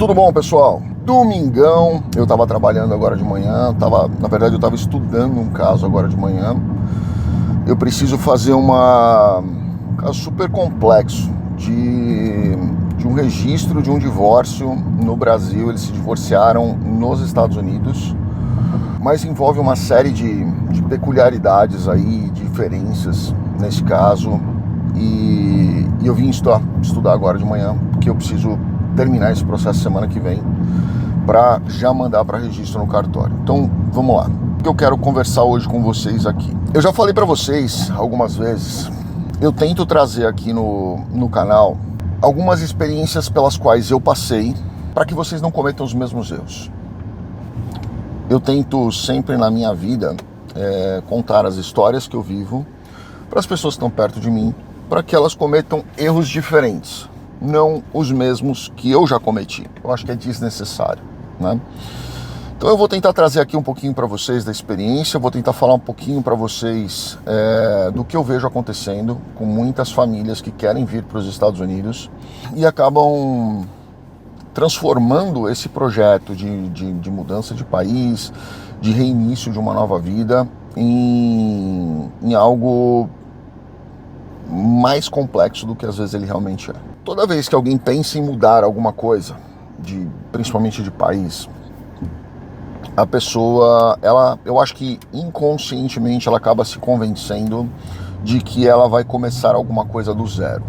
Tudo bom, pessoal? Domingão, eu tava trabalhando agora de manhã, na verdade eu tava estudando um caso agora de manhã. Eu preciso fazer um caso super complexo de um registro de um divórcio no Brasil. Eles se divorciaram nos Estados Unidos, mas envolve uma série de peculiaridades aí, diferenças nesse caso, e eu vim estudar agora de manhã, porque eu preciso terminar esse processo semana que vem para já mandar para registro no cartório. Então vamos lá, o que eu quero conversar hoje com vocês aqui. Eu já falei para vocês algumas vezes, eu tento trazer aqui no canal algumas experiências pelas quais eu passei, para que vocês não cometam os mesmos erros. Eu tento sempre na minha vida contar as histórias que eu vivo para as pessoas que estão perto de mim, para que elas cometam erros diferentes, não os mesmos que eu já cometi. Eu acho que é desnecessário, né? Então eu vou tentar trazer aqui um pouquinho para vocês da experiência, vou tentar falar um pouquinho para vocês do que eu vejo acontecendo com muitas famílias que querem vir para os Estados Unidos e acabam transformando esse projeto de mudança de país, de reinício de uma nova vida em algo mais complexo do que às vezes ele realmente é. Toda vez que alguém pensa em mudar alguma coisa, principalmente de país, a pessoa, eu acho que inconscientemente ela acaba se convencendo de que ela vai começar alguma coisa do zero.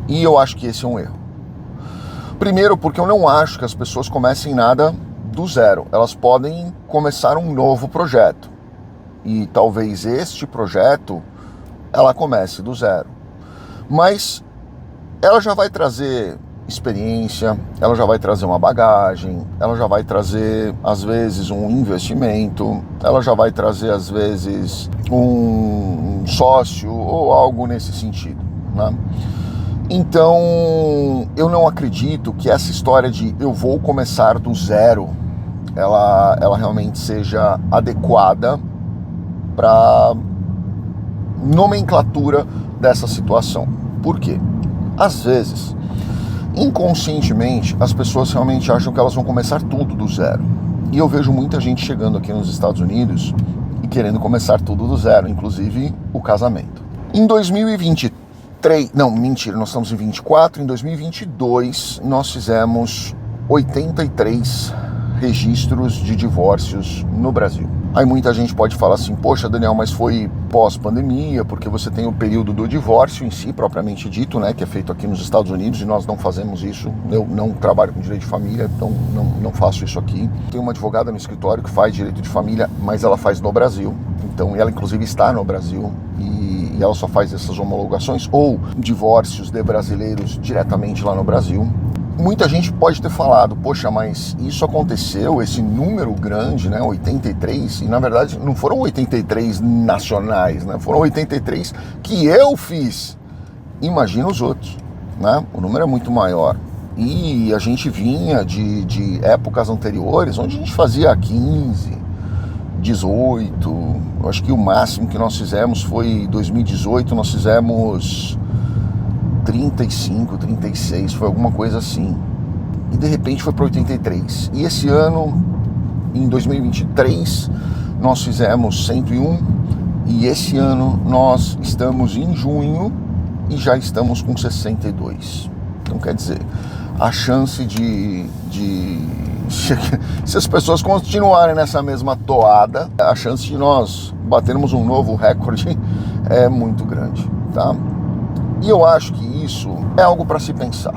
E eu acho que esse é um erro. Primeiro, porque eu não acho que as pessoas comecem nada do zero. Elas podem começar um novo projeto. E talvez este projeto ela comece do zero. Mas ela já vai trazer experiência, ela já vai trazer uma bagagem, ela já vai trazer, às vezes, um investimento, ela já vai trazer, às vezes, um sócio ou algo nesse sentido, né? Então, eu não acredito que essa história de eu vou começar do zero, ela realmente seja adequada para nomenclatura dessa situação. Por quê? Às vezes, inconscientemente, as pessoas realmente acham que elas vão começar tudo do zero. E eu vejo muita gente chegando aqui nos Estados Unidos e querendo começar tudo do zero, inclusive o casamento. Em 2023, não, mentira, nós estamos em 24, em 2022 nós fizemos 83 registros de divórcios no Brasil. Aí muita gente pode falar assim, poxa, Daniel, mas foi pós-pandemia, porque você tem o período do divórcio em si, propriamente dito, né, que é feito aqui nos Estados Unidos, e nós não fazemos isso. Eu não trabalho com direito de família, então não faço isso aqui. Tem uma advogada no escritório que faz direito de família, mas ela faz no Brasil. Então ela inclusive está no Brasil e ela só faz essas homologações ou divórcios de brasileiros diretamente lá no Brasil. Muita gente pode ter falado, poxa, mas isso aconteceu, esse número grande, né, 83, e na verdade não foram 83 nacionais, né, foram 83 que eu fiz. Imagina os outros, né, o número é muito maior. E a gente vinha de épocas anteriores, onde a gente fazia 15, 18, eu acho que o máximo que nós fizemos foi 2018, nós fizemos 35, 36, foi alguma coisa assim. E de repente foi para 83. E esse ano, em 2023, nós fizemos 101. E esse ano nós estamos em junho e já estamos com 62. Então quer dizer, a chance se as pessoas continuarem nessa mesma toada, a chance de nós batermos um novo recorde é muito grande, tá? E eu acho que isso é algo para se pensar.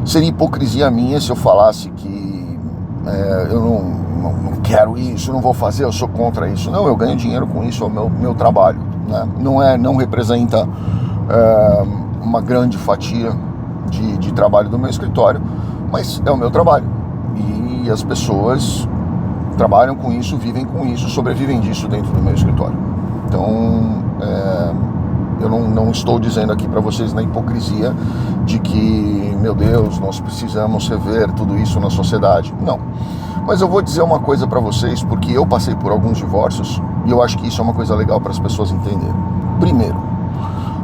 Seria hipocrisia minha se eu falasse que eu não quero isso, não vou fazer, eu sou contra isso. Não, eu ganho dinheiro com isso, é o meu trabalho, né? Não representa uma grande fatia de trabalho do meu escritório, mas é o meu trabalho. E as pessoas trabalham com isso, vivem com isso, sobrevivem disso dentro do meu escritório. Então, eu não estou dizendo aqui para vocês na hipocrisia de que, meu Deus, nós precisamos rever tudo isso na sociedade. Não. Mas eu vou dizer uma coisa para vocês, porque eu passei por alguns divórcios e eu acho que isso é uma coisa legal para as pessoas entenderem. Primeiro,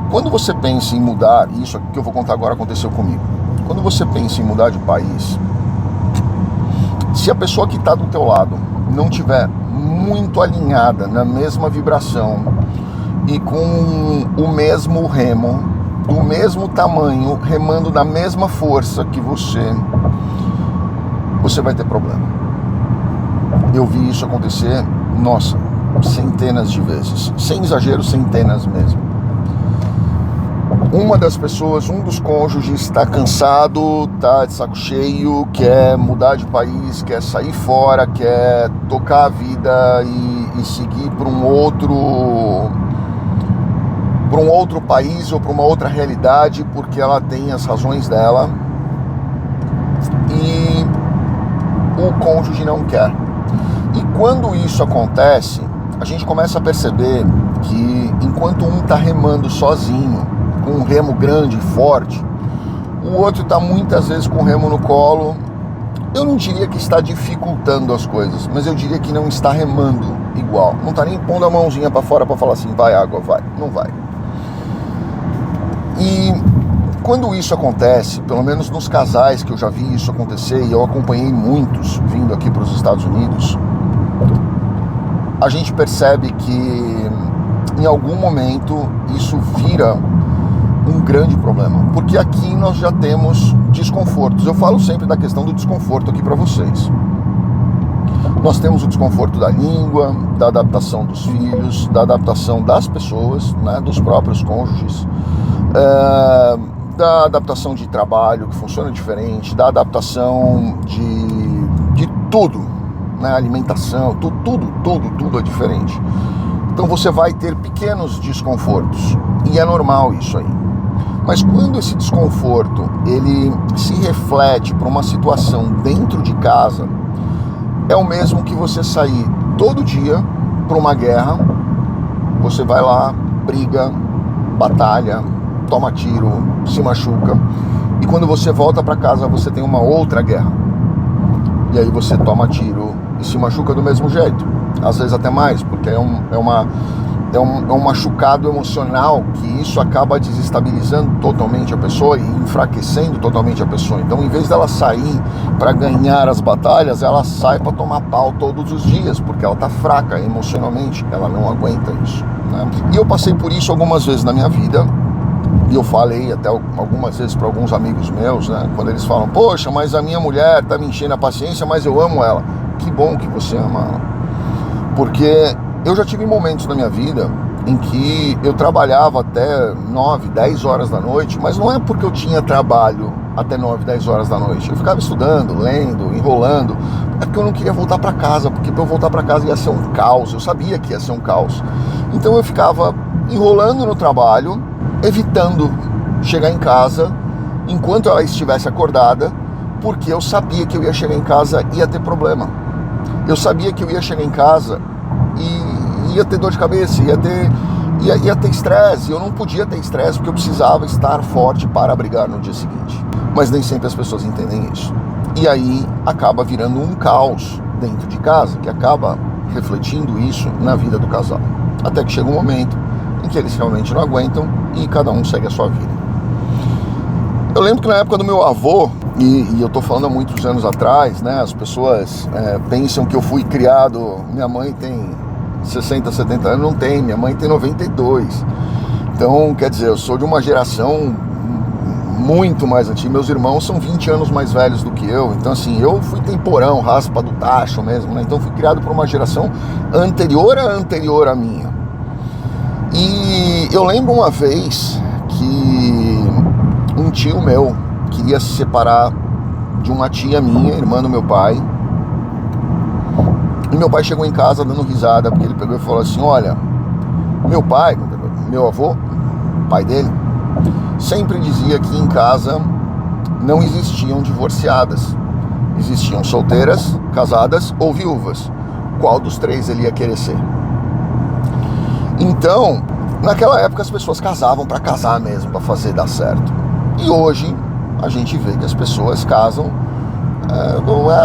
quando você pensa em mudar, e isso que eu vou contar agora aconteceu comigo. quando você pensa em mudar de país, se a pessoa que está do teu lado não tiver muito alinhada na mesma vibração e com o mesmo remo, do mesmo tamanho, remando da mesma força que você vai ter problema. Eu vi isso acontecer, nossa, centenas de vezes, sem exagero, centenas mesmo. Uma das pessoas, um dos cônjuges está cansado, está de saco cheio, quer mudar de país, quer sair fora, quer tocar a vida e seguir para um outro país ou para uma outra realidade, porque ela tem as razões dela e o cônjuge não quer. E quando isso acontece, a gente começa a perceber que enquanto um está remando sozinho, com um remo grande e forte, o outro está muitas vezes com o remo no colo. Eu não diria que está dificultando as coisas, mas eu diria que não está remando igual. Não está nem pondo a mãozinha para fora para falar assim, vai água, vai. Não vai. E quando isso acontece, pelo menos nos casais que eu já vi isso acontecer, e eu acompanhei muitos vindo aqui para os Estados Unidos, a gente percebe que em algum momento isso vira um grande problema, porque aqui nós já temos desconfortos. Eu falo sempre da questão do desconforto aqui para vocês. Nós temos o desconforto da língua, da adaptação dos filhos, da adaptação das pessoas, né, dos próprios cônjuges, da adaptação de trabalho que funciona diferente, da adaptação de tudo, né, alimentação, tudo é diferente. Então você vai ter pequenos desconfortos e é normal isso aí. Mas quando esse desconforto ele se reflete para uma situação dentro de casa, é o mesmo que você sair todo dia para uma guerra, você vai lá, briga, batalha, toma tiro, se machuca, e quando você volta para casa você tem uma outra guerra. E aí você toma tiro e se machuca do mesmo jeito, às vezes até mais, porque é um machucado emocional que isso acaba desestabilizando totalmente a pessoa e enfraquecendo totalmente a pessoa. Então, em vez dela sair para ganhar as batalhas, ela sai para tomar pau todos os dias, porque ela tá fraca emocionalmente, ela não aguenta isso, né? E eu passei por isso algumas vezes na minha vida, e eu falei até algumas vezes para alguns amigos meus, né, quando eles falam, poxa, mas a minha mulher tá me enchendo a paciência, mas eu amo ela. Que bom que você ama ela, porque eu já tive momentos na minha vida em que eu trabalhava até 9, 10 horas da noite, mas não é porque eu tinha trabalho até 9, 10 horas da noite. Eu ficava estudando, lendo, enrolando, é porque eu não queria voltar para casa, porque para eu voltar para casa ia ser um caos, eu sabia que ia ser um caos. Então eu ficava enrolando no trabalho, evitando chegar em casa enquanto ela estivesse acordada, porque eu sabia que eu ia chegar em casa e ia ter problema. Eu sabia que eu ia chegar em casa e ia ter dor de cabeça, ia ter estresse. Eu não podia ter estresse porque eu precisava estar forte para brigar no dia seguinte. Mas nem sempre as pessoas entendem isso. E aí acaba virando um caos dentro de casa, que acaba refletindo isso na vida do casal. Até que chega um momento em que eles realmente não aguentam e cada um segue a sua vida. Eu lembro que na época do meu avô, e eu tô falando há muitos anos atrás, né, as pessoas pensam que eu fui criado, minha mãe tem 60, 70 anos, não tem, minha mãe tem 92. Então, quer dizer, eu sou de uma geração muito mais antiga, meus irmãos são 20 anos mais velhos do que eu, então assim, eu fui temporão, raspa do tacho mesmo, né? Então fui criado por uma geração anterior à minha. E eu lembro uma vez que um tio meu queria se separar de uma tia minha, irmã do meu pai. E meu pai chegou em casa dando risada, porque ele pegou e falou assim, olha, meu pai, meu avô, pai dele, sempre dizia que em casa não existiam divorciadas. Existiam solteiras, casadas ou viúvas. Qual dos três ele ia querer ser? Então, naquela época as pessoas casavam para casar mesmo, para fazer dar certo. E hoje a gente vê que as pessoas casam,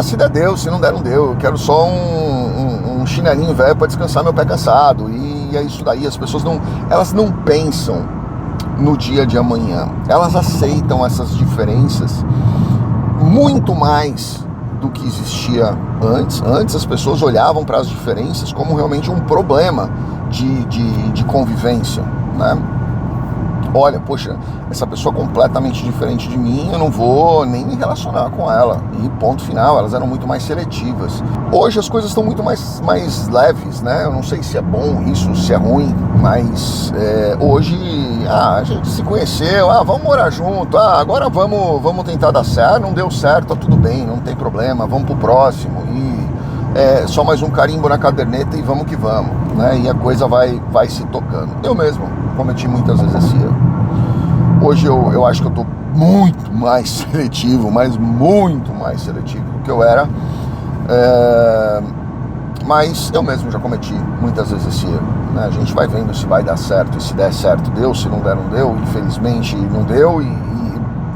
se der deu, se não der não deu. Eu quero só um chinelinho velho para descansar meu pé cansado. E é isso daí, as pessoas elas não pensam no dia de amanhã. Elas aceitam essas diferenças muito mais do que existia antes. Antes as pessoas olhavam para as diferenças como realmente um problema de convivência, né? Olha, poxa, essa pessoa é completamente diferente de mim, eu não vou nem me relacionar com ela. E ponto final, elas eram muito mais seletivas. Hoje as coisas estão muito mais leves, né? Eu não sei se é bom isso, se é ruim, mas hoje a gente se conheceu, vamos morar junto, agora vamos tentar dar certo, não deu certo, tá tudo bem, não tem problema, vamos pro próximo. E só mais um carimbo na caderneta e vamos que vamos, né? E a coisa vai se tocando. Eu mesmo cometi muitas vezes esse erro. Hoje eu acho que eu tô muito mais seletivo, mas muito mais seletivo do que eu era. Mas eu mesmo já cometi muitas vezes esse erro, né? A gente vai vendo se vai dar certo, e se der certo deu, se não der não deu, infelizmente não deu e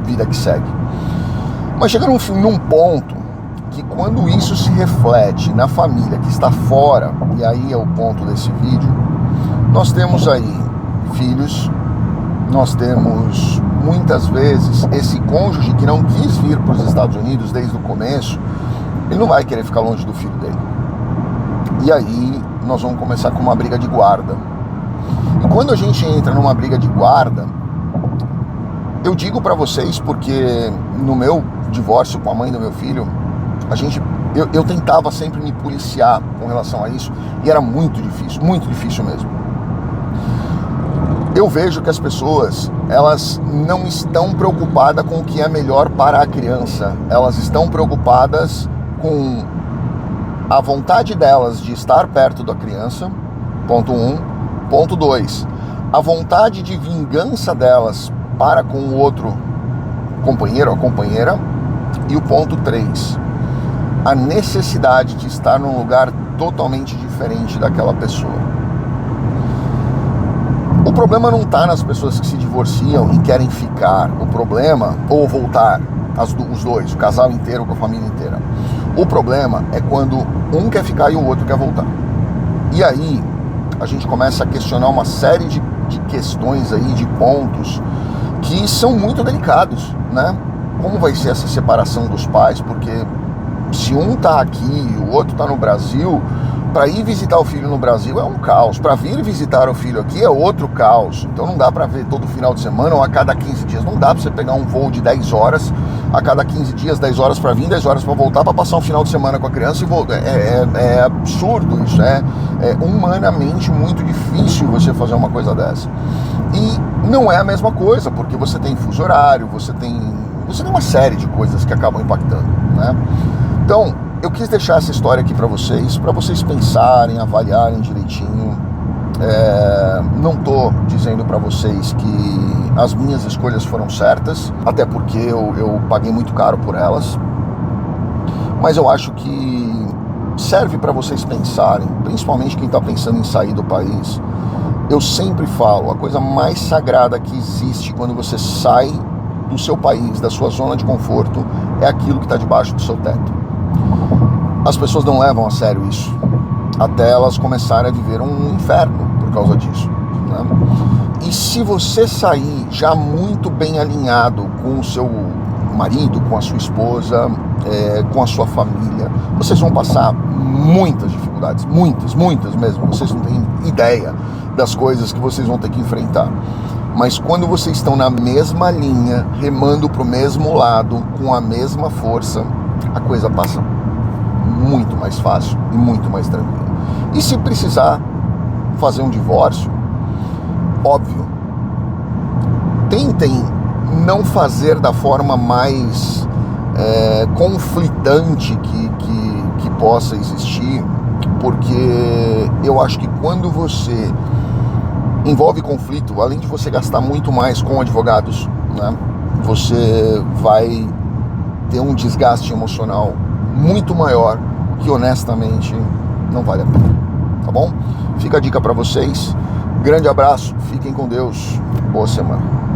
vida que segue. Mas chega num ponto que quando isso se reflete na família que está fora, e aí é o ponto desse vídeo, nós temos aí filhos, nós temos muitas vezes esse cônjuge que não quis vir para os Estados Unidos desde o começo, ele não vai querer ficar longe do filho dele. E aí nós vamos começar com uma briga de guarda. E quando a gente entra numa briga de guarda, eu digo para vocês, porque no meu divórcio com a mãe do meu filho, eu tentava sempre me policiar com relação a isso, e era muito difícil mesmo. Eu vejo que as pessoas, elas não estão preocupadas com o que é melhor para a criança, elas estão preocupadas com a vontade delas de estar perto da criança, ponto 1. Ponto 2, a vontade de vingança delas para com o outro companheiro ou companheira. E o ponto 3, a necessidade de estar num lugar totalmente diferente daquela pessoa. O problema não está nas pessoas que se divorciam e querem ficar. O problema, ou voltar, os dois, o casal inteiro com a família inteira. O problema é quando um quer ficar e o outro quer voltar. E aí a gente começa a questionar uma série de questões aí, de pontos que são muito delicados, né? Como vai ser essa separação dos pais? Porque se um tá aqui e o outro tá no Brasil, para ir visitar o filho no Brasil é um caos, para vir visitar o filho aqui é outro caos. Então não dá para ver todo final de semana ou a cada 15 dias, não dá para você pegar um voo de 10 horas a cada 15 dias, 10 horas para vir, 10 horas para voltar, para passar um final de semana com a criança e voltar. É absurdo isso, é humanamente muito difícil você fazer uma coisa dessa. E não é a mesma coisa, porque você tem fuso horário, você tem uma série de coisas que acabam impactando, né? Então, eu quis deixar essa história aqui para vocês pensarem, avaliarem direitinho. Não tô dizendo para vocês que as minhas escolhas foram certas, até porque eu paguei muito caro por elas. Mas eu acho que serve para vocês pensarem, principalmente quem está pensando em sair do país. Eu sempre falo, a coisa mais sagrada que existe quando você sai do seu país, da sua zona de conforto, é aquilo que está debaixo do seu teto. As pessoas não levam a sério isso, até elas começarem a viver um inferno por causa disso, né? E se você sair já muito bem alinhado com o seu marido, com a sua esposa, com a sua família, vocês vão passar muitas dificuldades, muitas mesmo. Vocês não têm ideia das coisas que vocês vão ter que enfrentar. Mas quando vocês estão na mesma linha, remando para o mesmo lado, com a mesma força, a coisa passa muito mais fácil e muito mais tranquilo. E se precisar fazer um divórcio, óbvio, tentem não fazer da forma mais conflitante que possa existir, porque eu acho que quando você envolve conflito, além de você gastar muito mais com advogados, né, você vai ter um desgaste emocional muito maior que honestamente não vale a pena, tá bom? Fica a dica para vocês, grande abraço, fiquem com Deus, boa semana.